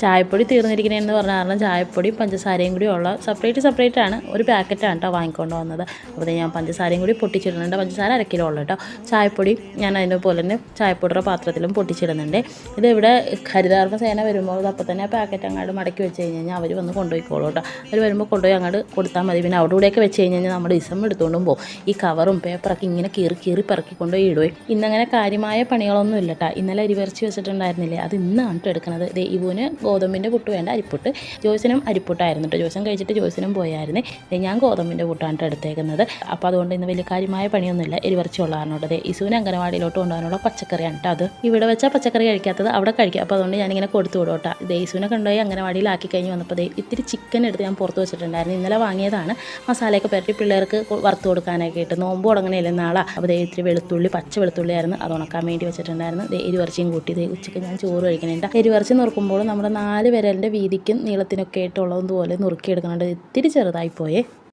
ചായപ്പൊടി തീർന്നിരിക്കണേന്ന് പറഞ്ഞ കാരണം ചായപ്പൊടിയും പഞ്ചസാരയും കൂടി ഉള്ള സെപ്പറേറ്റ് ആണ്, ഒരു പാക്കറ്റാണ് കേട്ടോ വാങ്ങിക്കൊണ്ട് വന്നത്. അപ്പോൾ ഞാൻ പഞ്ചസാരയും കൂടി പൊട്ടിച്ചിടുന്നുണ്ട്. പഞ്ചസാര 1 കിലോ ഉള്ളൂ കേട്ടോ. ചായപ്പൊടി ഞാൻ അതിൻ്റെ പോലെ തന്നെ ചായപ്പൊടിയുടെ പാത്രത്തിലും പൊട്ടിച്ചിടുന്നുണ്ട്. ഇതിവിടെ ഹരിതകർമ്മ സേന വരുമ്പോൾ അപ്പോൾ തന്നെ ആ പാക്കറ്റ് അങ്ങോട്ട് മടക്കി വെച്ച് കഴിഞ്ഞാൽ അവർ വന്ന് കൊണ്ടുപോയിക്കോളൂ കേട്ടോ. അവർ വരുമ്പോൾ കൊണ്ടുപോയി അങ്ങോട്ട് കൊടുത്താൽ മതി. പിന്നെ അവിടെ ഇവിടെയൊക്കെ വെച്ച് കഴിഞ്ഞാൽ നമ്മൾ ഇസം എടുത്തുകൊണ്ടും പോകും. ഈ കവറും പേപ്പറൊക്കെ ഇങ്ങനെ കീറി പെറുക്കിക്കൊണ്ട് ഇടുവേ. ഇന്നങ്ങനെ കാര്യമായ പണികളൊന്നും ഇല്ല കേട്ടോ. ഇന്നലെ അരിവരച്ച് വെച്ചിട്ടുണ്ടായിരുന്നില്ലേ, അത് ഇന്നാണ് എടുക്കുന്നത്. ഇവന് ഗോതമ്പിൻ്റെ പുട്ട് വേണ്ട, അരിപ്പുട്ട്. ജോയ്സിനും അരിപ്പുട്ടായിരുന്നു കേട്ടോ. ജോയ്സൻ കഴിച്ചിട്ട് ജോയ്സിനും പോയായിരുന്നു. ഞാൻ ഗോതമ്പിൻ്റെ പുട്ടാണ് എടുത്തേക്കുന്നത്. അപ്പോൾ അതുകൊണ്ട് ഇന്ന് വലിയ കാര്യമായ പണിയൊന്നുമില്ല, എരിവറച്ചുള്ള കാരണം കേട്ടോ. ഇസുവിന് അംഗനവാടിയിലോട്ട് കൊണ്ടുപോകാനുള്ള പച്ചക്കറിയാണ് കേട്ടോ. അത് ഇവിടെ വെച്ചാൽ പച്ചക്കറി കഴിക്കാത്തത് അവിടെ കഴിക്കുക. അപ്പോൾ അതുകൊണ്ട് ഞാനിങ്ങനെ കൊടുത്തു വിടും കേട്ടോ. ഇസുവിനെ കൊണ്ടുപോയി അംഗനവാടിയിലാക്കി കഴിഞ്ഞ് വന്നപ്പോൾ ഇത്തിരി ചിക്കൻ എടുത്ത് ഞാൻ പുറത്ത് വെച്ചിട്ടുണ്ടായിരുന്നു. ഇന്നലെ വാങ്ങിയതാണ്. മസാലയൊക്കെ പുരട്ടി പിള്ളേർക്ക് വറുത്ത് കൊടുക്കാനൊക്കെ ഇട്ട്. നോമ്പ് തുടങ്ങണേലും നാളെ. അപ്പോൾ ഇത്തിരി വെളുത്തുള്ളി, പച്ച വെളുത്തുള്ളി ആയിരുന്നു, അത് ഉണക്കാൻ വേണ്ടി വെച്ചിട്ടുണ്ടായിരുന്നു. എരിവറച്ചിയും കൂട്ടി ഉച്ചയ്ക്ക് ഞാൻ ചോറ് കഴിക്കുന്നുണ്ട്. എരിവറച്ചി നുറുക്കുമ്പോൾ നമ്മുടെ 4 വിരലിൻ്റെ വീതിക്കും നീളത്തിനൊക്കെ ആയിട്ടുള്ളതുപോലെ നുറുക്കിയെടുക്കുന്നുണ്ട്. ഇത്തിരി ചെറുതായിപ്പോയേ.